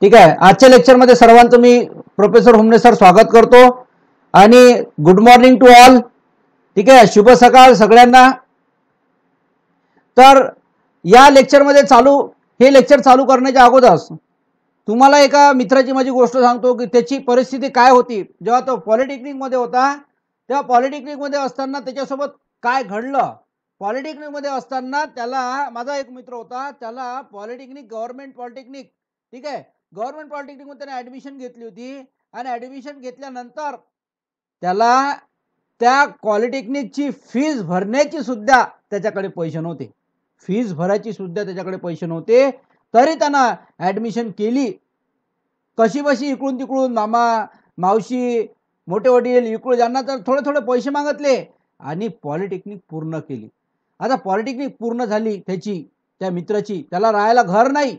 ठीक आहे. आजच्या लेक्चरमध्ये सर्वांचं मी प्रोफेसर हुमने सर स्वागत करतो आणि गुड मॉर्निंग टू ऑल. ठीक आहे, शुभ सकाळ सगळ्यांना. तर या लेक्चरमध्ये हे लेक्चर चालू करण्याच्या अगोदर तुम्हाला एका मित्राची माझी गोष्ट सांगतो की त्याची परिस्थिती काय होती जेव्हा तो पॉलिटेक्निक मध्ये होता. तेव्हा पॉलिटेक्निक मध्ये असताना त्याच्यासोबत काय घडलं. पॉलिटेक्निक मध्ये असताना त्याला, माझा एक मित्र होता, त्याला पॉलिटेक्निक, गव्हर्नमेंट पॉलिटेक्निक, ठीक आहे, गव्हर्नमेंट पॉलिटेक्निक मध्ये त्याने ऍडमिशन घेतली होती आणि ऍडमिशन घेतल्यानंतर त्याला त्या पॉलिटेक्निकची फीज भरण्याची सुद्धा त्याच्याकडे पैसे नव्हते. फीज भरायची सुद्धा त्याच्याकडे पैसे नव्हते. तरी त्यांना ऍडमिशन केली. कशी बशी इकडून तिकडून मामा मावशी मोठे वडील इकडून ज्यांना तर थोडे थोडे पैसे मागितले आणि पॉलिटेक्निक पूर्ण केली. आता पॉलिटेक्निक पूर्ण झाली त्याची, त्या मित्राची, त्याला राहायला घर नाही.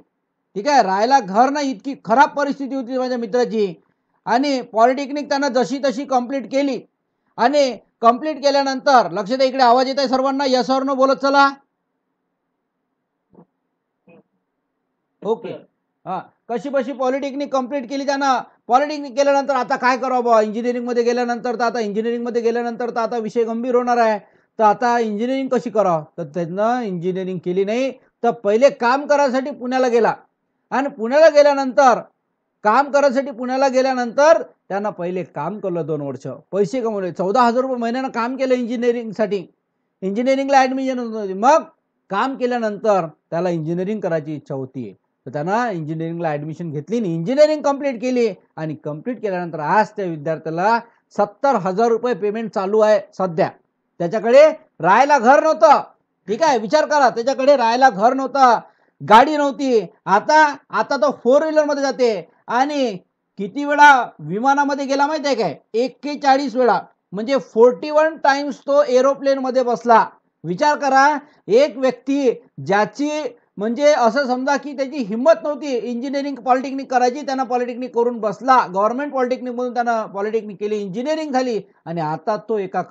ठीक आहे, राहायला घर नाही, इतकी खराब परिस्थिती होती माझ्या मित्राची. आणि पॉलिटेक्निक त्यानं जशी तशी कंप्लीट केली आणि कंप्लीट केल्यानंतर, लक्ष द्या, इकडे आवाज येत आहे सर्वांना, यस और नो बोलत चला. ओके. हा, कशी बशी पॉलिटेक्निक कंप्लीट केली त्यानं. पॉलिटेक्निक केल्यानंतर आता काय करावं बा, इंजिनिअरिंग मध्ये गेल्यानंतर तर आता विषय गंभीर होणार आहे. तर आता इंजिनिअरिंग कशी करावं, तर त्यानं इंजिनिअरिंग केली नाही. तर पहिले काम करायसाठी पुण्याला गेला आणि पुण्याला गेल्यानंतर त्यानं पहिले काम केलं 2 वर्ष, पैसे कमवले, 14,000 रुपये महिन्यानं काम केलं इंजिनिअरिंगसाठी. इंजिनिअरिंगला ऍडमिशन होती. मग काम केल्यानंतर त्याला इंजिनिअरिंग करायची इच्छा होती. तर त्यानं इंजिनिअरिंगला ऍडमिशन घेतली आणि इंजिनिअरिंग कंप्लीट केली. आणि कंप्लीट केल्यानंतर आज त्या विद्यार्थ्याला 70,000 रुपये पेमेंट चालू आहे सध्या. त्याच्याकडे राहायला घर नव्हतं. ठीक आहे, विचार करा, त्याच्याकडे राहायला घर नव्हतं, गाडी नव्हती. आता तो 4 व्हीलर मध्ये जाते. आणि किती वेळा विमानामध्ये गेला माहिती आहे काय, 41 वेळा, म्हणजे 41 टाइम्स तो एरोप्लेन मध्ये बसला. विचार करा, एक व्यक्ती ज्याची, म्हणजे असं समजा की त्याची हिंमत नव्हती इंजिनिअरिंग पॉलिटेक्निक करायची, त्यानं पॉलिटेक्निक करून बसला. गव्हर्नमेंट पॉलिटेक्निक मधून त्यानं पॉलिटेक्निक केली, इंजिनिअरिंग झाली आणि आता तो एका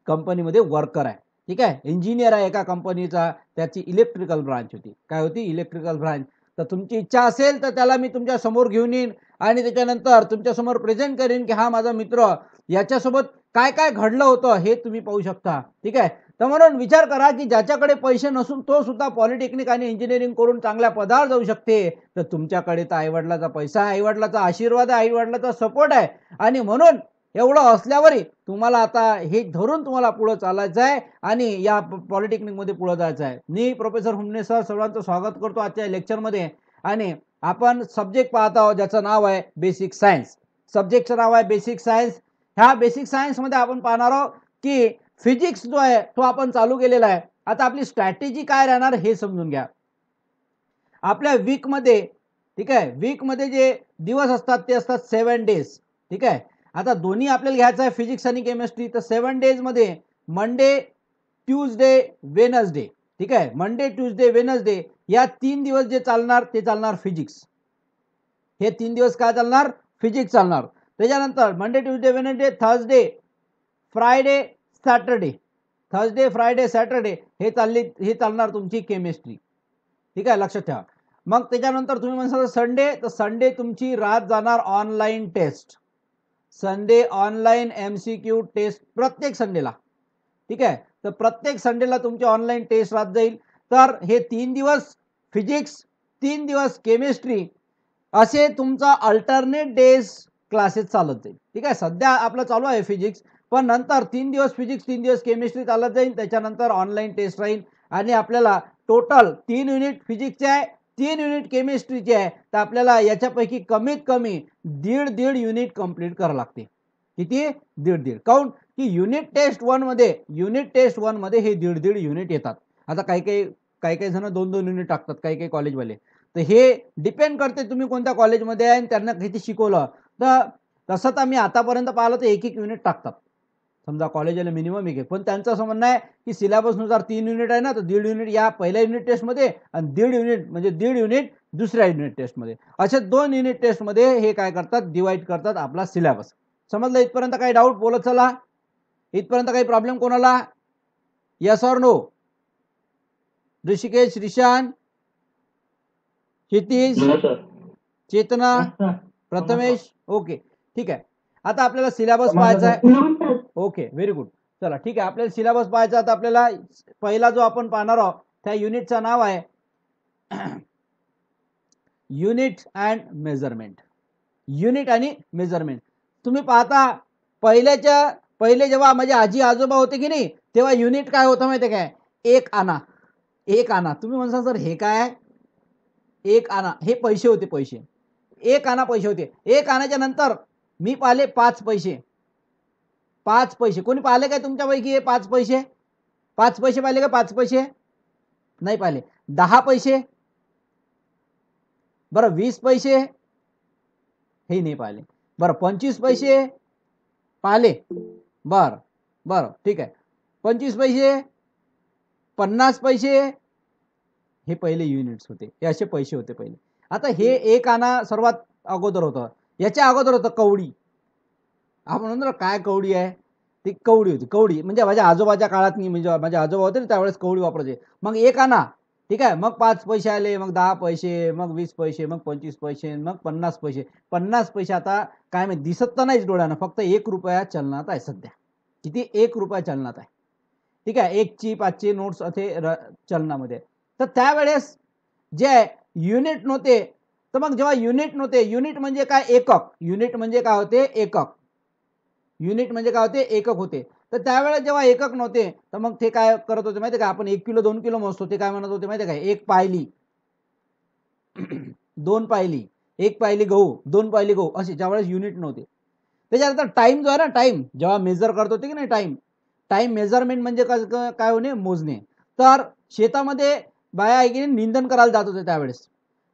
कंपनीमध्ये वर्कर आहे. ठीक आहे, इंजिनियर आहे एका कंपनीचा. त्याची इलेक्ट्रिकल ब्रांच होती. काय होती? Electrical branch. तर तुमची इच्छा असेल तर त्याला मी तुमच्या समोर घेऊन येईन आणि त्याच्यानंतर तुमच्या समोर प्रेझेंट करेन की हा माझा मित्र, याच्यासोबत काय काय घडलं होतं हे तुम्ही पाहू शकता. ठीक आहे, तर म्हणून विचार करा की ज्याच्याकडे पैसे नसून तो सुद्धा पॉलिटेक्निक आणि इंजिनिअरिंग करून चांगल्या पदावर जाऊ शकते. तर तुमच्याकडे तर आईवडिलाचा पैसा आहे, आईवडिलाचा आशीर्वाद आहे, आईवडिलाचा सपोर्ट आहे. आणि म्हणून एवढं असल्यावरही तुम्हाला आता हे धरून तुम्हाला पुढे चालायचं आहे आणि या पॉलिटेक्निक मध्ये पुढे जायचं आहे. मी प्रोफेसर हुमने सर सर्वांचं स्वागत करतो आजच्या लेक्चरमध्ये. आणि आपण सब्जेक्ट पाहत आहोत ज्याचं नाव आहे बेसिक सायन्स. सब्जेक्टचं नाव आहे बेसिक सायन्स. ह्या बेसिक सायन्स मध्ये आपण पाहणार आहोत की फिजिक्स जो आहे तो आपण चालू केलेला आहे. आता आपली स्ट्रॅटेजी काय राहणार हे समजून घ्या. आपल्या वीक मध्ये, ठीक आहे, वीक मध्ये जे दिवस असतात ते असतात 7 डेज. ठीक आहे, आता दोन्ही आपल्याला घ्यायचं आहे, फिजिक्स आणि केमिस्ट्री. तर 7 डेज मध्ये मंडे, ट्यूजडे, वेनसडे. ठीक आहे, मंडे, ट्यूजडे, वेनसडे या 3 दिवस जे चालणार ते चालणार फिजिक्स. हे 3 दिवस काय चालणार? फिजिक्स चालणार. त्याच्यानंतर Monday, Tuesday, Wednesday, Thursday, Friday, Saturday. Thursday, Friday, Saturday हे चालणार तुमची केमिस्ट्री. ठीक आहे, लक्षात ठेवा. मग त्याच्यानंतर तुम्ही म्हणसाल संडे, तर संडे तुमची रात जाणार online test. Sunday online MCQ test प्रत्येक संडेला. ठीक आहे, तर प्रत्येक संडेला तुमची ऑनलाईन टेस्ट राहत जाईल. तर हे 3 दिवस फिजिक्स, 3 दिवस केमिस्ट्री, असे तुमचा अल्टरनेट डेज क्लासेस चालत जाईल. ठीक आहे, सध्या आपलं चालू आहे फिजिक्स, पण नंतर 3 दिवस फिजिक्स, 3 दिवस केमिस्ट्री चालत जाईल. त्याच्यानंतर ऑनलाईन टेस्ट राहील आणि आपल्याला टोटल 3 युनिट फिजिक्सचे आहे, 3 युनिट केमिस्ट्रीचे आहे. तर आपल्याला याच्यापैकी कमीत कमी 1.5 युनिट कंप्लीट करावं लागते. किती? 1.5. काऊन की युनिट टेस्ट 1 मध्ये हे 1.5 युनिट येतात. आता काही जण 2-2 युनिट टाकतात, काही कॉलेजवाले. तर हे डिपेंड करते तुम्ही कोणत्या कॉलेजमध्ये आहे आणि त्यांना किती शिकवलं. तर तसं तर मी आतापर्यंत पाहिलं तर 1-1 युनिट टाकतात. समजा कॉलेजला मिनिमम 1 पण त्यांचं असं म्हणणं आहे की सिलेबसनुसार 3 युनिट आहे ना, तर 1.5 युनिट या पहिल्या युनिट टेस्टमध्ये आणि 1.5 युनिट म्हणजे 1.5 युनिट दुसऱ्या युनिट टेस्टमध्ये, असे 2 युनिट टेस्टमध्ये हे काय करतात, डिवाइड करतात आपला सिलेबस. समजलं इथपर्यंत? काही डाऊट? बोलत चला. इथपर्यंत काही प्रॉब्लेम कोणाला? यस और नो? ऋषिकेश, रिशान, क्षितिज, चेतना, प्रथमेश, ओके ठीक आहे. आता आपल्याला सिलेबस पाहायचा आहे. Okay very good. चला ठीक आहे, आपल्याला सिलेबस पाहायचा. आता आपल्याला पहिला जो आपण पाहणार आहोत त्या युनिटचं नाव आहे युनिट अँड मेजरमेंट. युनिट आणि मेजरमेंट. तुम्ही पाहता पहिले जेव्हा माझे आजी आजोबा होते की नाही तेव्हा युनिट काय होतं माहिती काय? एक आना. एक आना. तुम्ही म्हणता सर हे काय? एक आना हे पैसे होते. पैसे एक आना पैसे होते. एक आण्याच्या नंतर मी पाहिले 5 पैसे. 5 पैसे कोणी पाहिले काय तुमच्यापैकी? हे 5 पैसे. 5 पैसे पाहिले का? 5 पैसे नाही पाहिले. 10 पैसे, बरं 20 पैसे हे नाही पाहिले. बरं 25 पैसे पाहिले. बर बर ठीक आहे. 25 पैसे, 50 पैसे हे पहिले युनिट्स होते. हे असे पैसे होते पहिले. आता हे एक आना सर्वात अगोदर होतं. याच्या अगोदर होतं कवडी. आपण म्हणतो काय कवडी आहे? ती कवडी होती. कवडी म्हणजे माझ्या आजोबाच्या काळात नाही, म्हणजे माझे आजोबा होते त्यावेळेस कवडी वापरायचे. मग एक आना ठीक आहे, मग 5 पैसे आले, मग 10 पैसे, मग 20 पैसे, मग 25 पैसे, मग 50 पैसे. 50 पैसे आता काय माहिती दिसत तर नाहीच डोळ्यानं, फक्त 1 रुपया चलनात आहे सध्या. किती? 1 रुपया चलनात आहे. ठीक आहे. 1 ची 5 ची नोट्स असे चलनामध्ये. तर त्यावेळेस जे युनिट नव्हते, तर मग जेव्हा युनिट नव्हते, युनिट म्हणजे काय? एकक. युनिट म्हणजे काय होते? एकक. युनिट म्हणजे काय होते? एकक होते. तर त्यावेळेस जेव्हा एकक नव्हते तर मग ते काय करत होते माहिती का? आपण 1 किलो 2 किलो मोजतो ते काय म्हणत होते माहिती काय? 1 पायली 2 पायली, 1 पायली गहू, 2 पायली गहू, असे ज्यावेळेस युनिट नव्हते. त्याच्यानंतर टाइम जो आहे ना, टाइम जेव्हा मेजर करत होते की नाही, टाइम मेजरमेंट म्हणजे काय होणे? मोजणे. तर शेतामध्ये बाया आहे की निंदन करायला जात होते त्यावेळेस.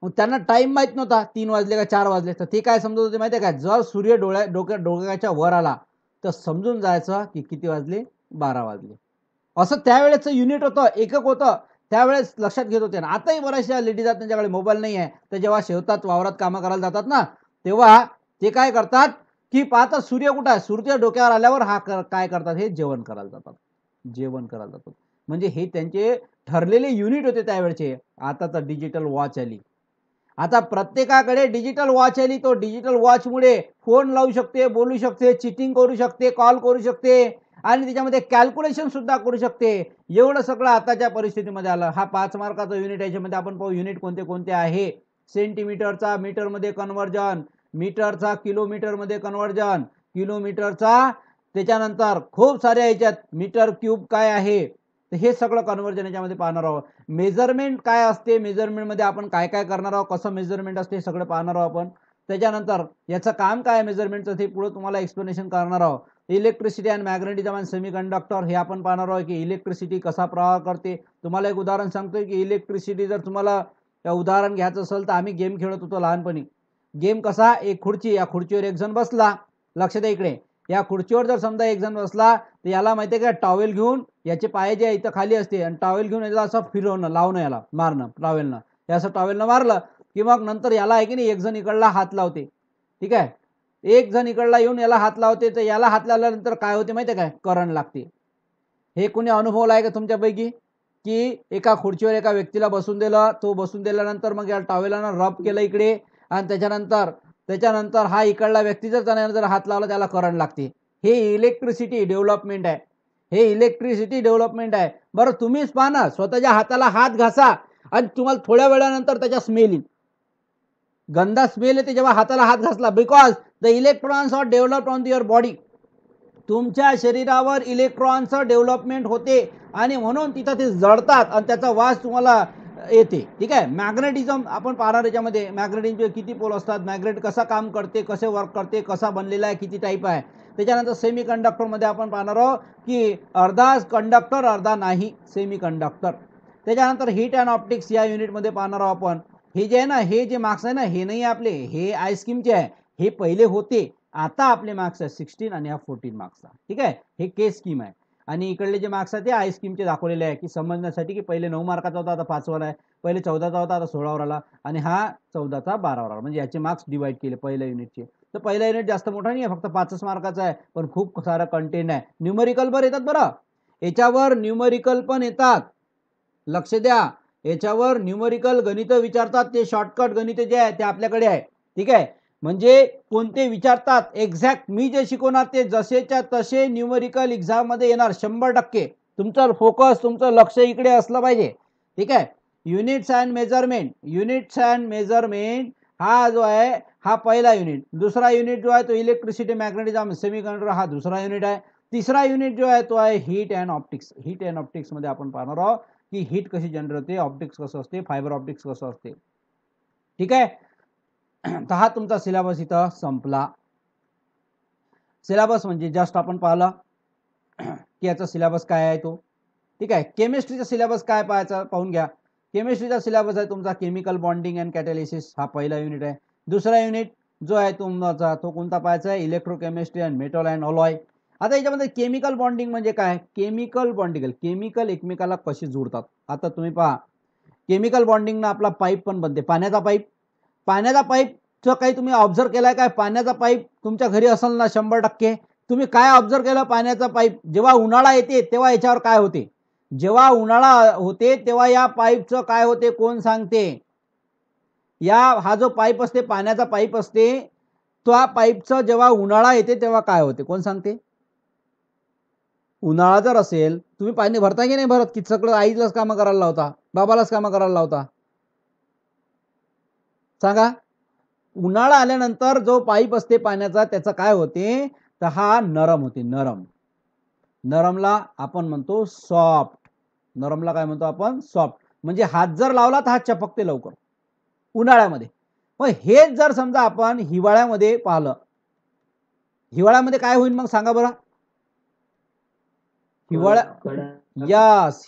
मग त्यांना टाइम माहित नव्हता 3 वाजले का 4 वाजले. तर ते काय समजत होते माहिती आहे का? जर सूर्य डोक्याच्या वर आला तर समजून जायचं की किती वाजले? 12 वाजले. असं त्यावेळेचं युनिट होतं, एकक होतं. त्यावेळेस लक्षात घेत होते. आताही बऱ्याचशा लेडीज आहेत त्यांच्याकडे मोबाईल नाही आहे, तर जेव्हा शेतात वावरात कामं करायला जातात ना तेव्हा ते काय करतात की पाहतात सूर्य कुठं आहे. सूर्य डोक्यावर आल्यावर हा काय करतात? हे जेवण करायला जातात. जेवण करायला जातात. म्हणजे हे त्यांचे ठरलेले युनिट होते त्यावेळेचे. आता तर डिजिटल वॉच आली. आता प्रत्येकाकडे डिजिटल वॉच आली. तो डिजिटल वॉचमुळे फोन लावू शकते, बोलू शकते, चीटिंग करू शकते, कॉल करू शकते आणि त्याच्यामध्ये कॅल्क्युलेशन सुद्धा करू शकते. एवढं सगळं आताच्या परिस्थितीमध्ये आलं. हा 5 मार्काचा युनिट आहे. याच्यामध्ये आपण पाहू युनिट कोणते कोणते आहे. सेंटीमीटरचा मीटरमध्ये कन्व्हर्जन, मीटरचा किलोमीटरमध्ये कन्व्हर्जन, किलोमीटरचा त्याच्यानंतर खूप साऱ्या याच्यात मीटर क्यूब काय आहे, तर हे सगळं कन्व्हर्जन याच्यामध्ये पाहणार आहोत. मेजरमेंट काय असते, मेजरमेंट मध्ये आपण काय काय करणार आहोत, कसं मेजरमेंट असते सगळं पाहणार आहोत आपण. त्याच्यानंतर याचं काम काय मेजरमेंटचं ते पुढे तुम्हाला एक्सप्लेनेशन करणार आहोत. Electricity and magnetism and semiconductor हे आपण पाहणार आहोत की इलेक्ट्रिसिटी कसा प्रवाह करते. तुम्हाला एक उदाहरण सांगतोय की इलेक्ट्रिसिटी जर तुम्हाला उदाहरण घ्यायचं असेल तर आम्ही गेम खेळत होतो लहानपणी. गेम कसा? एक खुर्ची, या खुर्चीवर एक जण बसला. लक्ष द्या इकडे. या खुर्चीवर जर समजा एक जण बसला तर याला माहिती आहे का टॉवेल घेऊन याचे पाय जे इथं खाली असते आणि टॉवेल घेऊन याला असं फिरवणं, लावणं, याला मारणं टॉवेलनं. हे असं टॉवेलनं मारलं की मग नंतर याला आहे की नाही एक जण इकडला हात लावते. ठीक आहे. एक जण इकडला येऊन याला हात लावते. तर याला हात लावल्यानंतर काय होते माहिती आहे काय? करंट लागते. हे कोणी अनुभवलं आहे का तुमच्यापैकी? की एका खुर्चीवर एका व्यक्तीला बसून दिलं, तो बसून दिल्यानंतर मग या टॉवेलानं रब केलं इकडे आणि त्याच्यानंतर हा इकडला व्यक्ती जर त्याने जर हात लावला त्याला करंट लागते. हे इलेक्ट्रिसिटी डेव्हलपमेंट आहे. हे इलेक्ट्रिसिटी डेव्हलपमेंट आहे. बरं तुम्हीच पहा ना, स्वतःच्या हाताला हात घासा आणि तुम्हाला थोड्या वेळानंतर त्याच्या स्मेल येईल. गंदा स्मेल येते जेव्हा हाताला हात घासला. Because the electrons are developed on your body. तुमच्या शरीरावर इलेक्ट्रॉनचं डेव्हलपमेंट होते आणि म्हणून तिथं ते जळतात आणि त्याचा वास तुम्हाला येते. ठीक आहे. मॅग्नेटिझम आपण पाहणार याच्यामध्ये. मॅग्नेटिझमचे किती पोल असतात, मॅग्नेट कसा काम करते, कसे वर्क करते, कसा बनलेला आहे, किती टाईप आहे. त्याच्यानंतर सेमी कंडक्टरमध्ये आपण पाहणार आहोत की अर्धा कंडक्टर अर्धा नाही सेमी कंडक्टर. त्याच्यानंतर हीट अँड ऑप्टिक्स या युनिटमध्ये पाहणार आहोत आपण. हे जे आहे ना, हे जे मार्क्स आहे ना, हे नाही आपले, हे आय स्कीमचे आहे. हे पहिले होते, आता आपले मार्क्स आहे 16 आणि हा 14 मार्क्सचा. ठीक आहे. हे के स्कीम आहे आणि इकडले जे मार्क्स आहेत ते आय स्कीमचे दाखवलेले आहे की समजण्यासाठी की पहिले 9 मार्काचा होता, आता 5 वर आहे. पहिले 14चा होता, आता 16 वर आला आणि हा 14चा 12 वर आला. म्हणजे याचे मार्क्स डिवाइड केले पहिल्या युनिटचे. तर पहिला युनिट जास्त मोठा नाही आहे, फक्त 5च मार्काचा आहे, पण खूप सारा कंटेंट आहे. न्यूमरिकल पण येतात बरं, याच्यावर न्यूमरिकल पण येतात. लक्ष द्या, याच्यावर न्यूमरिकल गणित विचारतात, ते शॉर्टकट गणित जे आहे ते आपल्याकडे आहे. ठीक आहे, म्हणजे कोणते विचारतात एक्झॅक्ट मी जे शिकवणार ते जसेच्या तसे न्यूमरिकल एक्झाम मध्ये येणार 100%. तुमचं फोकस, तुमचं लक्ष इकडे असलं पाहिजे. ठीक आहे, units and measurement. Units and measurement हा जो आहे हा पहिला युनिट. दुसरा युनिट जो आहे तो इलेक्ट्रिसिटी, मॅग्नेटिझम, सेमीकंडक्टर हा दुसरा युनिट आहे. तिसरा युनिट जो आहे तो आहे heat and optics. Heat and optics मध्ये आपण पाहणार आहोत की हीट कशी जनरेट होते, ऑप्टिक्स कसं असते, फायबर ऑप्टिक्स कसं असते. ठीक आहे, तर हा तुमचा सिलेबस इथं संपला. सिलेबस म्हणजे जस्ट आपण पाहिलं की याचा सिलेबस काय आहे तो. ठीक आहे, केमिस्ट्रीचा सिलेबस काय पाहायचा पाहून घ्या. केमिस्ट्रीचा सिलेबस आहे तुमचा केमिकल बॉन्डिंग अँड कॅटॅलिसिस, हा पहिला युनिट आहे. दुसरा युनिट जो आहे तुमचा तो कोणता पाहायचा आहे, electrochemistry and metal and alloy. आता याच्यामध्ये केमिकल बॉन्डिंग म्हणजे काय, केमिकल बॉन्डिंग, केमिकल एकमेकाला कशी जोडतात. आता तुम्ही पहा, केमिकल बॉन्डिंग ना आपला पाईप पण बनते, पाण्याचा पाईप. पाण्याचा पाईप काही तुम्ही ऑब्झर्व केलाय काय, पाण्याचा पाईप तुमच्या घरी असेल ना 100%. तुम्ही काय ऑब्झर्व केलं, पाण्याचा पाईप जेव्हा उन्हाळा येते तेव्हा याच्यावर काय होते, जेव्हा उन्हाळा होते तेव्हा या पाईपचं काय होते कोण सांगते. या हा जो पाईप असते, पाण्याचा पाईप असते, त्या पाईपचं जेव्हा उन्हाळा येते तेव्हा काय होते कोण सांगते. उन्हाळा जर असेल, तुम्ही पाणी भरता की नाही भरत, की सगळं आईलाच कामं करायला लावता, बाबालाच कामं करायला लावता, सांगा. उन्हाळा आल्यानंतर जो पाईप असते पाण्याचा त्याचा काय होते, तर हा नरम होते. नरम, नरमला आपण म्हणतो सॉफ्ट. नरमला काय म्हणतो आपण, सॉफ्ट. म्हणजे हात जर लावला तर हात चपकते लवकर उन्हाळ्यामध्ये. पण हेच जर समजा आपण हिवाळ्यामध्ये पाहिलं, हिवाळ्यामध्ये काय होईल मग सांगा बरं.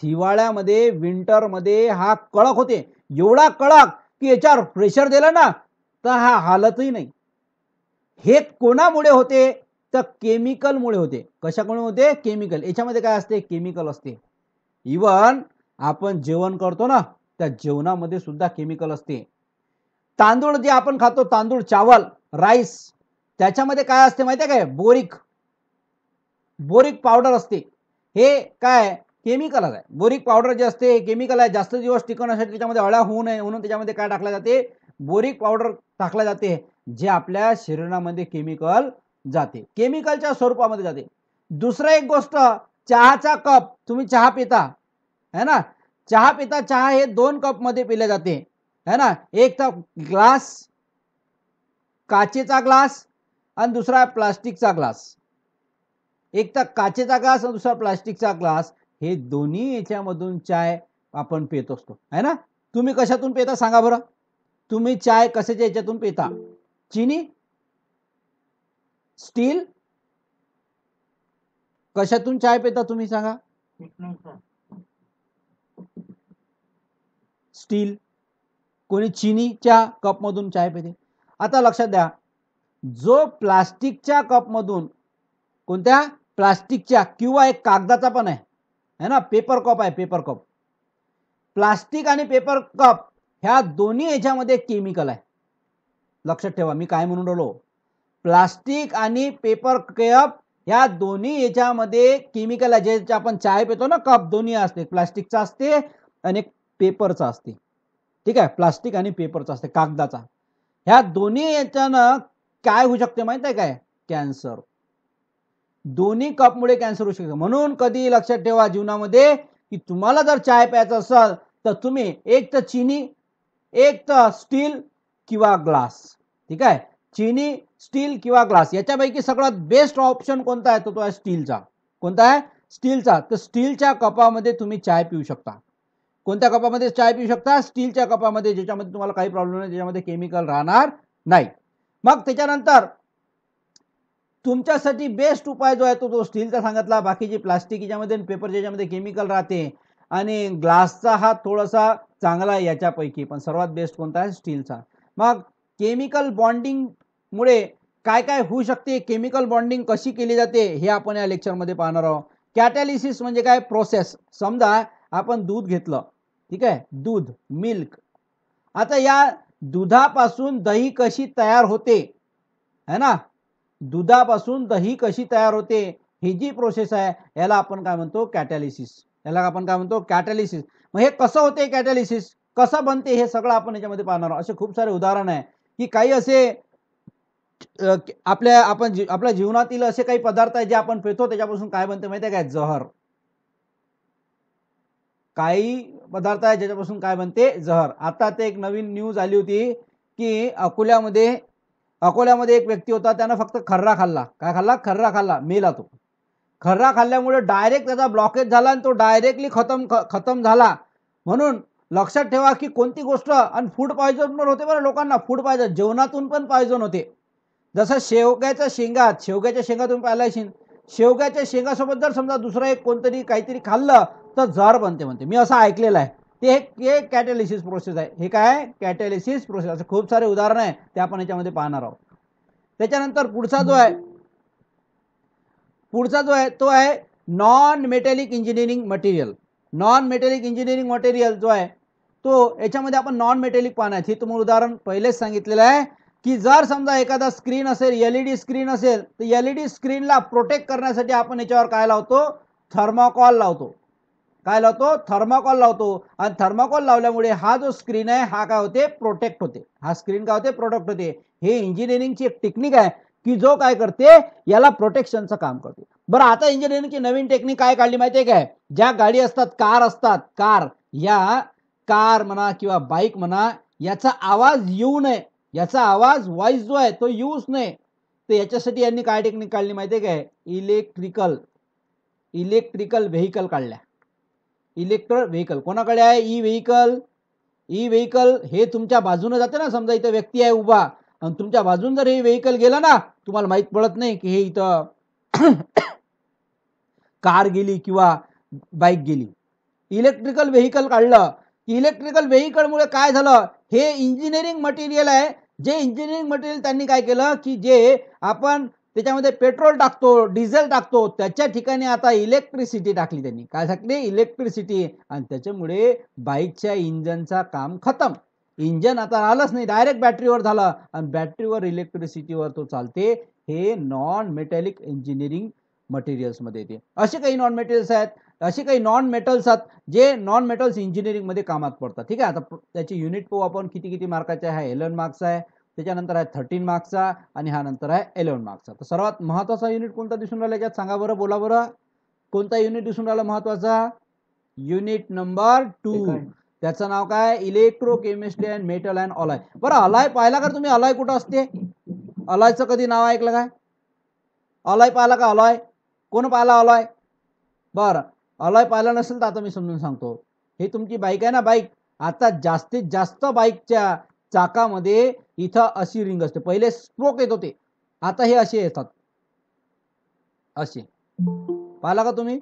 हिवाळ्यामध्ये विंटरमध्ये हा कडक होते, एवढा कडक की याच्यावर प्रेशर दिलं ना तर हा हालतही नाही. हे कोणामुळे होते, तर केमिकलमुळे होते. कशामुळे होते, केमिकल. याच्यामध्ये काय असते, केमिकल असते. इवन आपण जेवण करतो ना, त्या जेवणामध्ये सुद्धा केमिकल असते. तांदूळ जे आपण खातो, तांदूळ, चावल, राईस, त्याच्यामध्ये काय असते माहिती आहे काय, बोरिक, बोरिक पावडर असते. हे काय केमिकल आहे. बोरिक पावडर जे असते हे केमिकल आहे. जास्त दिवस टिकवण्यासाठी त्याच्यामध्ये अळ्या होऊ नये म्हणून त्याच्यामध्ये काय टाकल्या जाते, बोरिक पावडर टाकल्या जाते, जे आपल्या शरीरामध्ये केमिकल जाते, केमिकलच्या स्वरूपामध्ये जाते. दुसरं एक गोष्ट, चहाचा कप, तुम्ही चहा पिता है ना, चहा पिता, चहा हे 2 कप मध्ये पिले जाते है ना. एक तर ग्लास, काचेचा ग्लास, आणि दुसरा प्लास्टिकचा ग्लास. एक तर काचेचा ग्लास आणि दुसरा प्लास्टिकचा ग्लास, हे दोन्ही याच्यामधून चाय आपण पित असतो है ना. तुम्ही कशातून पिता सांगा बरं, तुम्ही चाय कशाच्या याच्यातून पिता, चिनी, स्टील, कशातून चाय पिता तुम्ही सांगा. स्टील, कोणी चिनीच्या कप मधून चाय पिते. आता लक्षात द्या, जो प्लास्टिकच्या कप मधून, कोणत्या, प्लास्टिकच्या, किंवा एक कागदाचा पण आहे है ना, पेपर कप आहे, पेपर कप. प्लास्टिक आणि पेपर कप ह्या दोन्ही याच्यामध्ये केमिकल आहे. लक्षात ठेवा मी काय म्हणून राहिलो, प्लास्टिक आणि पेपर कप ह्या दोन्ही याच्यामध्ये केमिकल आहे. जे आपण चाय पितो ना कप, दोन्ही असते, प्लास्टिकचा असते आणि पेपरचा असते. ठीक आहे, प्लास्टिक आणि पेपरचा असते, कागदाचा. ह्या दोन्ही याच्यानं काय होऊ शकते माहित आहे काय, कॅन्सर. दोन्ही कपमुळे कॅन्सर होऊ शकते. म्हणून कधी लक्षात ठेवा जीवनामध्ये की तुम्हाला जर चाय प्यायचा असेल तर तुम्ही एक तर चिनी, एक तर स्टील किंवा ग्लास. ठीक आहे, चिनी, स्टील किंवा ग्लास, याच्यापैकी सगळ्यात बेस्ट ऑप्शन कोणता आहे, तो आहे स्टीलचा. कोणता आहे, स्टीलचा. तर स्टीलच्या कपामध्ये तुम्ही चाय पिऊ शकता. कोणत्या कपामध्ये चाय पिऊ शकता, स्टीलच्या कपामध्ये, ज्याच्यामध्ये तुम्हाला काही प्रॉब्लेम नाही, ज्याच्यामध्ये केमिकल राहणार नाही. मग त्याच्यानंतर तुमच्यासाठी बेस्ट उपाय जो आहे तो स्टीलचा सांगितला. बाकीची प्लास्टिक याच्यामध्ये, पेपर ज्याच्यामध्ये केमिकल राहते, आणि ग्लासचा हा थोडासा चांगला आहे याच्यापैकी, पण सर्वात बेस्ट कोणता आहे, स्टीलचा. मग केमिकल बॉन्डिंग मुळे काय काय होऊ शकते, केमिकल बॉन्डिंग कशी केली जाते, हे आपण या लेक्चर मध्ये पाहणार आहोत. कॅटॅलिसिस म्हणजे काय, प्रोसेस. समजा आपण दूध घेतलं, ठीक आहे, दूध, मिल्क. आता या दुधापासून दही कशी तयार होते है ना, दुधापासून दही कशी तयार होते, ही जी प्रोसेस आहे याला आपण काय म्हणतो, कॅटॅलिसिस. याला आपण काय म्हणतो, कॅटॅलिसिस. मग हे कसं होते कॅटॅलिसिस, कसं बनते, हे सगळं आपण याच्यामध्ये पाहणार आहोत. असे खूप सारे उदाहरण आहे की काही असे आपल्या जीवनातील असे काही पदार्थ आहेत जे आपण पितो त्याच्यापासून काय बनते माहिती आहे काय, जहर. काही पदार्थ आहे ज्याच्यापासून काय बनते, जहर. आता ते एक नवीन न्यूज आली होती की अकोल्यामध्ये एक व्यक्ती होता, त्यानं फक्त खर्रा खाल्ला. काय खाल्ला, खर्रा खाल्ला, मेला तो. खर्रा खाल्ल्यामुळे डायरेक्ट त्याचा ब्लॉकेज झाला आणि तो डायरेक्टली खतम झाला. म्हणून लक्षात ठेवा की कोणती गोष्ट, आणि फूड पॉयझन होते बरं लोकांना, फूड पॉयझन जेवणातून पण पॉयझन होते. जसं शेवग्याच्या शेंगा तुम्ही पाहिला असेल, शेवग्याच्या शेंगासोबत जर समजा दुसरं एक कोणतरी काहीतरी खाल्लं तर जहर बनते म्हणते, मी असं ऐकलेलं आहे. ते कॅटॅलिसिस प्रोसेस आहे. हे काय, कॅटॅलिसिस प्रोसेस. असे खूप सारे उदाहरण आहे ते आपण याच्यामध्ये पाहणार आहोत. त्याच्यानंतर पुढचा जो आहे तो आहे non metallic engineering material. Non metallic engineering material जो आहे तो, याच्यामध्ये आपण नॉन मेटॅलिक पाहणार. हे तुम्हाला उदाहरण पहिलेच सांगितलेलं आहे की जर समजा एखादा स्क्रीन असेल, एलईडी स्क्रीन असेल, तर एलईडी स्क्रीनला प्रोटेक्ट करण्यासाठी आपण याच्यावर काय लावतो, थर्माकॉल लावतो. काय लावतो, थर्माकॉल लावतो. आणि थर्माकॉल लावल्यामुळे हा जो स्क्रीन आहे हा काय होते, प्रोटेक्ट होते. हा स्क्रीन काय होते, प्रोटेक्ट होते. हे इंजिनिअरिंगची एक टेक्निक आहे की जो काय करते, याला प्रोटेक्शनचं काम करते. बरं, आता इंजिनिअरिंगची नवीन टेक्निक काय काढली माहितीये काय, ज्या गाडी असतात, कार, या कार म्हणा किंवा बाईक म्हणा, याचा आवाज येऊ नये, याचा आवाज व्हॉइस जो आहे तो येऊच नये, तर याच्यासाठी यांनी काय टेक्निक काढली माहितीये काय, इलेक्ट्रिकल व्हेकल काढल्या. इलेक्ट्रिक व्हेकल कोणाकडे आहे, ई व्हेकल हे तुमच्या बाजूने जाते ना. समजा इथं व्यक्ती आहे उभा आणि तुमच्या बाजून जर हे व्हेकल गेलं ना, तुम्हाला माहित पडत नाही की हे इथं कार गेली किंवा बाईक गेली. इलेक्ट्रिकल व्हेकल काढलं. इलेक्ट्रिकल व्हेकलमुळे काय झालं, हे इंजिनिअरिंग मटेरियल आहे. जे इंजिनिअरिंग मटेरियल त्यांनी काय केलं की जे आपण त्याच्यामध्ये पेट्रोल टाकतो, डिझेल टाकतो, त्याच्या ठिकाणी आता इलेक्ट्रिसिटी टाकली त्यांनी. काय टाकली, इलेक्ट्रिसिटी. आणि त्याच्यामुळे बाईकच्या इंजनचा काम खतम. इंजन आता आलंच नाही, डायरेक्ट बॅटरीवर झालं आणि बॅटरीवर इलेक्ट्रिसिटीवर तो चालते. हे नॉन मेटॅलिक इंजिनिअरिंग मटेरियल्स मध्ये येते. असे काही नॉन मेटेरियल्स आहेत, असे काही नॉन मेटल्स आहेत जे नॉन मेटल्स इंजिनिअरिंग मध्ये कामात पडतात. ठीक आहे, आता त्याची युनिट पाहू आपण किती किती मार्काचे आहे. 11 मार्क्सचा आहे, त्याच्यानंतर आहे 13 मार्क्सचा आणि हा नंतर आहे 11 मार्क्सचा. तर सर्वात महत्त्वाचा युनिट कोणता दिसून राहिला याच्यात, सांगा बरं, बोला बरं, कोणता युनिट दिसून राहिला महत्त्वाचा, युनिट नंबर 2. त्याचं नाव काय, electrochemistry and metal and alloy. बरं, अलॉय पाहिला का तुम्ही, अलॉय कुठं असते, अलॉयचं कधी नाव ऐकलं काय, अलॉय पाहिला का, अलॉय कोण पाहिला अलॉय, बरं अलॉय पाहिला नसेल तर आता मी समजून सांगतो. हे तुमची बाईक आहे ना, बाईक, आता जास्तीत जास्त बाईकच्या चाकामध्ये इथं अशी रिंग असते. पहिले स्पोक येत होते, आता हे असे येतात, असे पाहिला का तुम्ही,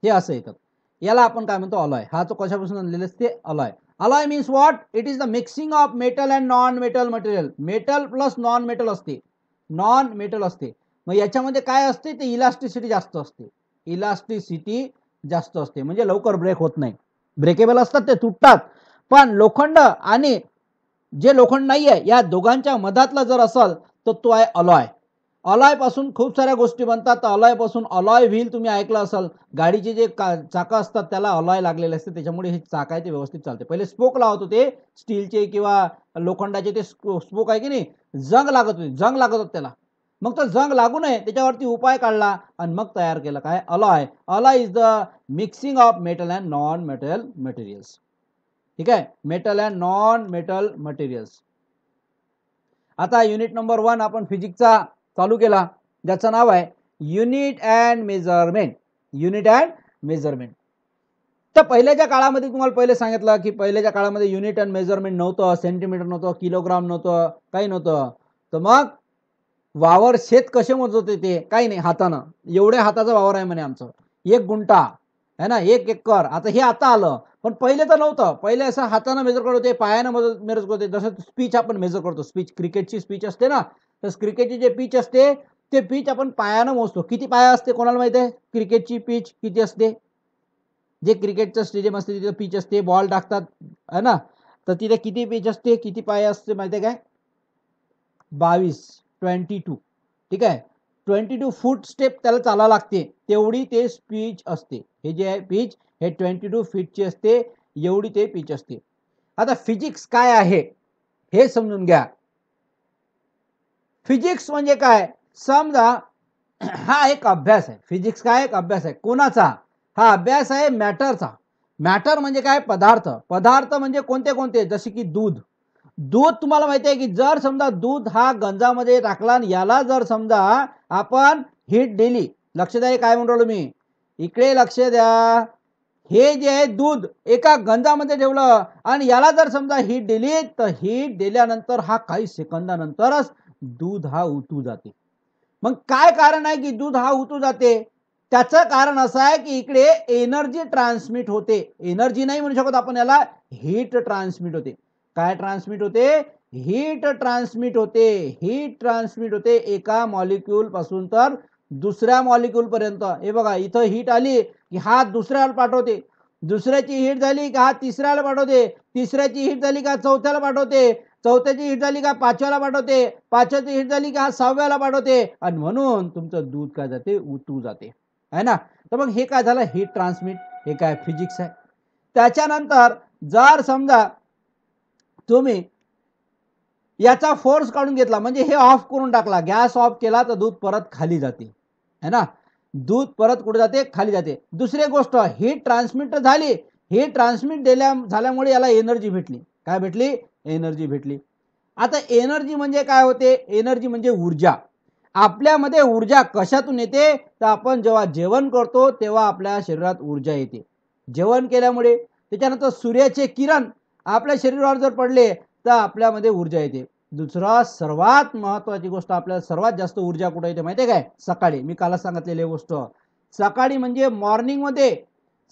हे असं येतात. याला आपण काय म्हणतो, अलॉय. हा तो कशापासून आणलेला असते, alloy. Alloy means what, it is the mixing of metal and non metal material. Metal plus non metal असते, नॉन मेटल असते. मग याच्यामध्ये काय असते, ते इलास्टिसिटी जास्त असते, इलास्टिसिटी जास्त असते, म्हणजे लवकर ब्रेक होत नाही. ब्रेकेबल असतात, ते तुटतात. पण लोखंड आणि जे लोखंड नाहीये या दोघांच्या मधातला जर असेल तर तो आहे अलॉय. अलॉय पासून खूप साऱ्या गोष्टी बनतात. अलॉय पासून अलॉय व्हील तुम्ही ऐकलं असेल, गाडीचे जे चाकं असतात त्याला अलॉय लागलेले असते, त्याच्यामुळे हे चाक आहे ते व्यवस्थित चालते. पहिले स्पोक लावत होते स्टीलचे किंवा लोखंडाचे, ते स्पोक आहे की नाही, जंग लागत होते त्याला. मग तो जंग लागू नये त्याच्यावरती उपाय काढला आणि मग तयार केलं काय, alloy. Alloy is the mixing of metal and non metal materials. ठीक आहे, metal and non metal materials. आता युनिट नंबर 1 आपण फिजिक्सचा चालू केला, ज्याचं नाव आहे unit and measurement. Unit and measurement. तर पहिल्याच्या काळामध्ये तुम्हाला पहिले सांगितलं की पहिल्याच्या काळामध्ये युनिट अँड मेजरमेंट नव्हतं, सेंटीमीटर नव्हतं, किलोग्राम नव्हतं, काही नव्हतं. तर मग वावर शेत कसे मोजत होते, ते काही नाही, हातानं. एवढ्या हाताचा वावर आहे म्हणे आमचं, 1 गुंठा आहे ना, 1 एकर. आता हे आता आलं, पण पहिले तर नव्हतं. पहिले असं हाताने मेजर करत होते, पायाने मेजर करत होते. जसं स्पीच आपण मेजर करतो, स्पीच, क्रिकेटची स्पीच असते ना, तर क्रिकेटची जे पिच असते ते पिच आपण पायाने मोजतो. किती पाया असते कोणाला माहिती आहे, क्रिकेटची पिच किती असते, जे क्रिकेटचं स्टेडियम असते तिथे पिच असते, बॉल टाकतात है ना, तर तिथे किती पिच असते, किती पाया असते माहिती आहे काय, 22. ठीक आहे, 22 फूट स्टेप त्याला चालावं लागते, तेवढी ते पिच असते. हे जे आहे पिच हे 22 फीटची असते, एवढी ते पिच असते. आता फिजिक्स काय आहे हे समजून घ्या. फिजिक्स म्हणजे काय, समजा हा एक अभ्यास आहे. फिजिक्स काय एक अभ्यास आहे. कोणाचा हा अभ्यास आहे? मॅटरचा. मॅटर म्हणजे काय, पदार्थ. पदार्थ म्हणजे कोणते कोणते, जसे की दूध. दूध तुम्हाला माहिती आहे की जर समजा दूध हा गंजामध्ये टाकला आणि याला जर समजा आपण हीट दिली, लक्ष द्या काय म्हणतो मी, इकडे लक्ष द्या. हे जे आहे दूध एका गंजामध्ये ठेवलं आणि याला जर समजा हीट दिली, तर हीट दिल्यानंतर हा काही सेकंदानंतरच दूध हा उतू जाते. मग काय कारण आहे की दूध हा उतू जाते? त्याचं कारण असं आहे की इकडे एनर्जी ट्रान्समिट होते. एनर्जी नाही म्हणू शकत आपण याला, हीट ट्रान्समिट होते. काय ट्रान्समिट होते? हीट ट्रान्समिट होते. हीट ट्रान्समिट होते एका मॉलिक्यूल पासून तर दुसऱ्या मॉलिक्यूल पर्यंत. हे बघा इथं हीट आली की हा दुसऱ्याला पाठवते, दुसऱ्याची हीट झाली का हा तिसऱ्याला पाठवते, तिसऱ्याची हीट झाली का चौथ्याला पाठवते, चौथ्याची हीट झाली का पाचव्याला पाठवते, पाचव्याची हीट झाली का सहाव्याला पाठवते, आणि म्हणून तुमचं दूध काय जाते, उतू जाते, है ना. तर मग हे काय झालं, हीट ट्रान्समिट. हे काय फिजिक्स आहे. त्याच्यानंतर जर समजा तुम्ही याचा फोर्स काढून घेतला, म्हणजे हे ऑफ करून टाकला, गॅस ऑफ केला, तर दूध परत खाली जाते, है ना. दूध परत कुठे जाते, खाली जाते. दुसरी गोष्ट, हीट ट्रान्समिट झाली, हीट ट्रान्समिट झाल्यामुळे याला एनर्जी भेटली. काय भेटली? एनर्जी भेटली. आता एनर्जी म्हणजे काय होते? एनर्जी म्हणजे ऊर्जा. आपल्यामध्ये ऊर्जा कशातून येते? तर आपण जेव्हा जेवण करतो तेव्हा आपल्या शरीरात ऊर्जा येते. जेवण केल्यामुळे, त्याच्यानंतर सूर्याचे किरण आपल्या शरीरावर जर पडले तर आपल्यामध्ये ऊर्जा येते. दुसरा सर्वात महत्वाची गोष्ट, आपल्याला सर्वात जास्त ऊर्जा कुठे येते माहिती आहे काय? सकाळी. मी कालच सांगितलेली गोष्ट, सकाळी म्हणजे मॉर्निंग मध्ये.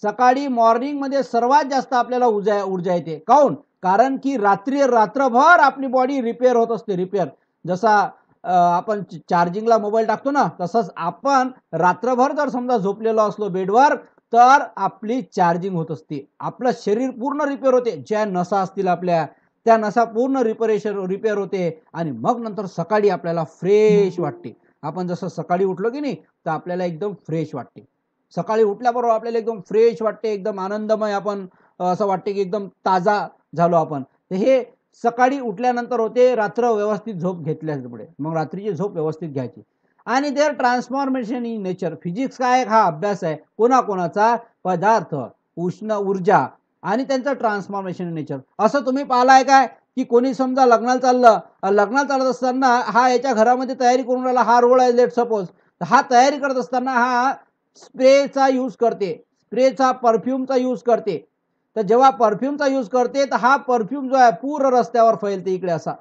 सकाळी मॉर्निंग मध्ये सर्वात जास्त आपल्याला ऊर्जा येते. काऊन? कारण की रात्रभर आपली बॉडी रिपेअर होत असते. रिपेअर जसा आपण चार्जिंगला मोबाईल टाकतो ना, तसंच आपण रात्रभर जर समजा झोपलेलो असलो बेडवर, तर आपली चार्जिंग होत असते. आपलं शरीर पूर्ण रिपेअर होते. ज्या नसा असतील आपल्या, त्या नसा पूर्ण रिपेअर होते, आणि मग नंतर सकाळी आपल्याला फ्रेश वाटते. आपण जसं सकाळी उठलो की नाही, तर आपल्याला एकदम फ्रेश वाटते. सकाळी उठल्याबरोबर आपल्याला एकदम फ्रेश वाटते, एकदम आनंदमय, आपण असं वाटते की एकदम ताजा झालो आपण. हे सकाळी उठल्यानंतर होते, रात्र व्यवस्थित झोप घेतल्यामुळे. मग रात्रीची झोप व्यवस्थित घ्यायची. आणि their transformation in nature. Physics काय? हा अभ्यास आहे. कोणाकोणाचा? पदार्थ, उष्ण, ऊर्जा आणि त्यांचं ट्रान्सफॉर्मेशन इन नेचर. असं तुम्ही पाहिलंय काय की कोणी समजा लग्नाला चालत असताना हा याच्या घरामध्ये तयारी करून राहिला, हा रोड आहे लेट सपोज, हा तयारी करत असताना हा स्प्रेचा यूज करते, स्प्रेचा परफ्यूमचा यूज करते. तर जेव्हा परफ्यूमचा यूज करते तर हा परफ्यूम जो आहे पूर्ण रस्त्यावर फैलते, इकडे असा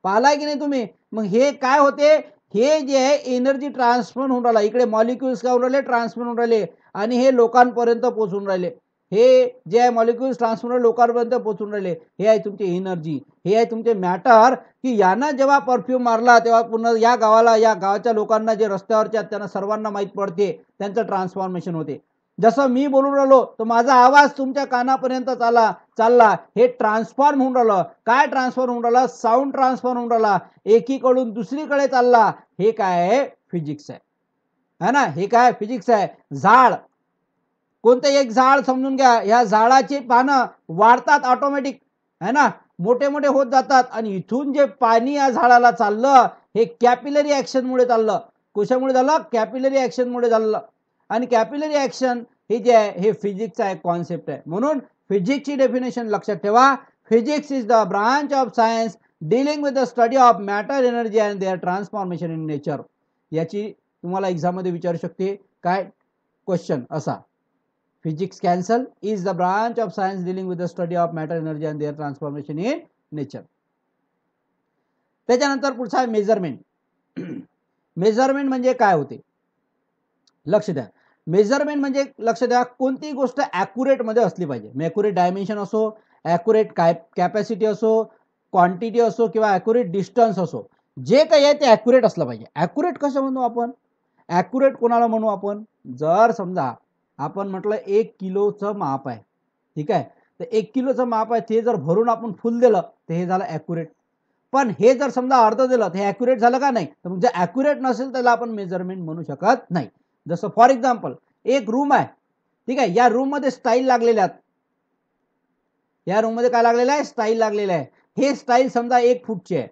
पाहिलाय की नाही तुम्ही. मग हे काय होते? हे जे आहे एनर्जी ट्रान्सफर होऊन राहिला, इकडे मॉलिक्युल्स काय होऊन राहिले, ट्रान्सफर होऊन राहिले, आणि हे लोकांपर्यंत पोहोचून राहिले. हे जे आहे मॉलिक्युल्स ट्रान्सफर लोकांपर्यंत पोहोचून राहिले, हे आहे तुमची एनर्जी, हे आहे तुमचे मॅटर. की यानं जेव्हा परफ्यूम मारला तेव्हा पूर्ण या गावाच्या लोकांना, जे रस्त्यावरच्या त्यांना सर्वांना माहीत पडते, त्यांचं ट्रान्सफॉर्मेशन होते. जसं मी बोलून राहिलो तर माझा आवाज तुमच्या कानापर्यंत चालला, हे ट्रान्सफॉर्म होऊन राहिलं. काय ट्रान्सफॉर्म होऊन राहिलं? साऊंड ट्रान्सफॉर्म होऊन राहिला, एकीकडून दुसरीकडे चालला. हे काय आहे? फिजिक्स आहे, है ना. हे काय? फिजिक्स आहे. झाड, कोणतं एक झाड समजून घ्या, ह्या झाडाची पानं वाढतात ऑटोमॅटिक, है ना, मोठे मोठे होत जातात, आणि इथून जे पाणी या झाडाला चाललं, हे कॅपिलरी ऍक्शन मुळे चाललं. कशामुळे झालं? कॅपिलरी ऍक्शन मुळे झालं. आणि कॅपिलरी ऍक्शन हे जे आहे, हे फिजिक्सचा एक कॉन्सेप्ट आहे. म्हणून फिजिक्सची डेफिनेशन लक्षात ठेवा. Physics is the branch of science dealing with the study of matter, energy and their transformation in nature. याची तुम्हाला एक्झाम मध्ये विचारू शकते काय क्वेश्चन असा, फिजिक्स कॅन्सल is the branch of science dealing with the study of matter, energy and their transformation in nature. त्याच्यानंतर पुढचा आहे मेजरमेंट. मेजरमेंट म्हणजे काय होते? लक्ष द्या. मेजरमेंट म्हणजे लक्ष द्या, कोणतीही गोष्ट ॲक्युरेट मध्ये असली पाहिजे. ॲक्युरेट डायमेन्शन असो, ॲक्युरेट कॅपॅसिटी असो, क्वांटिटी असो, किंवा ॲक्युरेट डिस्टन्स असो, जे काही आहे ते ॲक्युरेट असलं पाहिजे. ॲक्युरेट कसं म्हणू आपण? ॲक्युरेट कोणाला म्हणू आपण? जर समजा आपण म्हटलं 1 किलोचं माप आहे, ठीक आहे, तर 1 किलोचं माप आहे, ते जर भरून आपण फुल दिलं तर हे झालं ॲक्युरेट. पण हे जर समजा अर्ध दिलं तर हे ॲक्युरेट झालं का नाही, तर मग जर ॲक्युरेट नसेल त्याला आपण मेजरमेंट म्हणू शकत नाही. जसं फॉर एक्झाम्पल एक रूम आहे, ठीक आहे, या रूम मध्ये स्टाईल लागलेल्या आहेत, या रूम मध्ये काय लागलेलं आहे, स्टाईल लागलेलं आहे. हे स्टाईल समजा 1 फूटची आहे,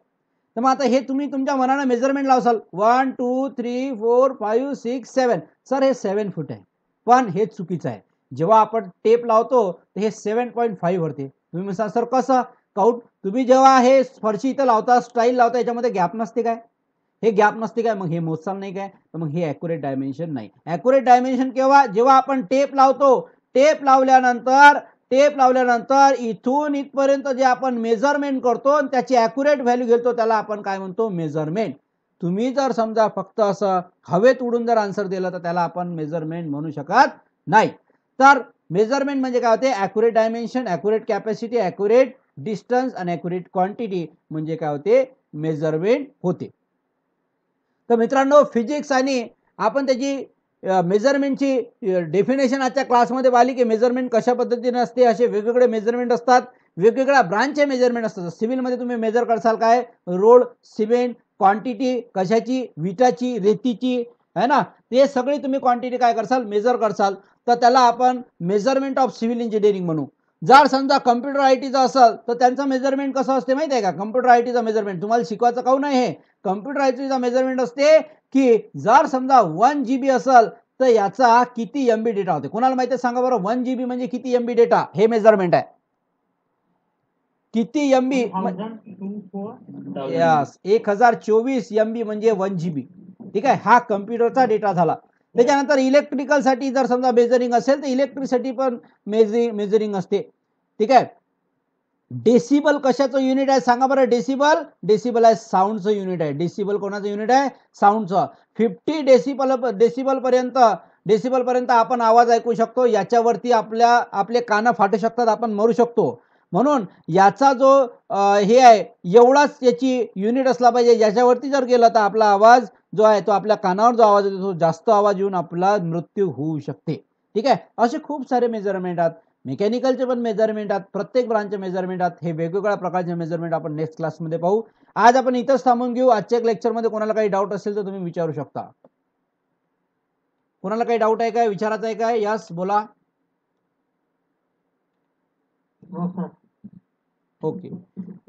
तर मग आता हे तुम्ही तुमच्या मनाने मेजरमेंट लावसाल 1 2 3 4 5 6 7, सर हे 7 फूट आहे, पण हे चुकीचं आहे. जेव्हा आपण टेप लावतो तर हे 7.5 वरती. तुम्ही म्हणता सर कसं काउंट, तुम्ही जेव्हा हे फरशी इथं लावता, स्टाईल लावता, याच्यामध्ये गॅप नसते काय, हे गॅप नसते काय, मग हे मोजसाल नाही काय, तर मग हे ॲक्युरेट डायमेन्शन नाही. ॲक्युरेट डायमेन्शन केव्हा, जेव्हा आपण टेप लावतो, टेप लावल्यानंतर इथून इथपर्यंत जे आपण मेजरमेंट करतो त्याची ॲक्युरेट व्हॅल्यू घेतो त्याला आपण काय म्हणतो, मेजरमेंट. तुम्ही जर समजा फक्त असं हवेत उडून जर आन्सर दिलं तर त्याला आपण मेजरमेंट म्हणू शकत नाही. तर मेजरमेंट म्हणजे काय होते, accurate dimension, accurate capacity, accurate distance आणि ॲक्युरेट क्वांटिटी म्हणजे काय होते, मेजरमेंट होते. तर मित्रांनो फिजिक्स आणि आपण त्याची मेजरमेंटची डेफिनेशन आजच्या क्लासमध्ये पाहिली की मेजरमेंट कशा पद्धतीने असते. असे वेगवेगळे मेजरमेंट असतात, वेगवेगळ्या ब्रांचचे मेजरमेंट असतात. सिव्हिलमध्ये तुम्ही मेजर करसाल काय, रोड, सिमेंट, क्वांटिटी कशाची, विटाची, रेतीची, है ना, ते सगळी तुम्ही क्वांटिटी काय करसाल, मेजर करसाल, तर त्याला आपण मेजरमेंट ऑफ सिव्हिल इंजिनिअरिंग म्हणू. जर समजा कम्प्युटर आयटीचा असेल तर त्यांचं मेजरमेंट कसं असते माहिती आहे का, कम्प्युटर आयटीचा मेजरमेंट तुम्हाला शिकवायचं काहून नाही, हे कम्प्युटर आयटीचा मेजरमेंट असते की जर समजा 1 GB असेल तर याचा किती MB डेटा होते. कोणाला माहिती आहे सांगा बरं, 1 GB म्हणजे किती MB डेटा, हे मेजरमेंट आहे. किती MB, यस 1024 MB म्हणजे 1 GB. ठीक आहे, हा कम्प्युटरचा डेटा झाला. त्याच्यानंतर इलेक्ट्रिकल साठी जर समजा मेजरिंग असेल तर इलेक्ट्रिसिटी पण मेजरिंग असते. ठीक आहे, डेसिबल कशाचं युनिट आहे सांगा बरं, डेसिबल, डेसिबल आहे साऊंडचं युनिट आहे. डेसिबल कोणाचं युनिट आहे, साऊंडचं. 50 डेसिबल पर्यंत आपण आवाज ऐकू शकतो, याच्यावरती आपले कान फाटू शकतात, आपण मरू शकतो. म्हणून याचा जो हे आहे एवढाच याची युनिट असला पाहिजे, याच्यावरती जर गेला तर आपला आवाज जो आहे तो आपल्या कानावर जो आवाज येतो तो जास्त आवाज येऊन आपला मृत्यू होऊ शकते. ठीक आहे, असे खूप सारे मेजरमेंट आहेत. मेकॅनिकलचे पण मेजरमेंट आहेत, प्रत्येक ब्रांचचे मेजरमेंट आहेत. हे वेगवेगळ्या प्रकारचे मेजरमेंट आपण नेक्स्ट क्लासमध्ये पाहू. आज आपण इथंच थांबून घेऊ. आजच्या लेक्चरमध्ये कोणाला काही डाऊट असेल तर तुम्ही विचारू शकता. कोणाला काही डाऊट आहे काय, विचारायचं आहे काय, यस बोला. ओके,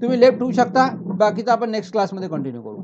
तुम्ही लेफ्ट होऊ शकता, बाकीचं आपण नेक्स्ट क्लासमध्ये कंटिन्यू करू.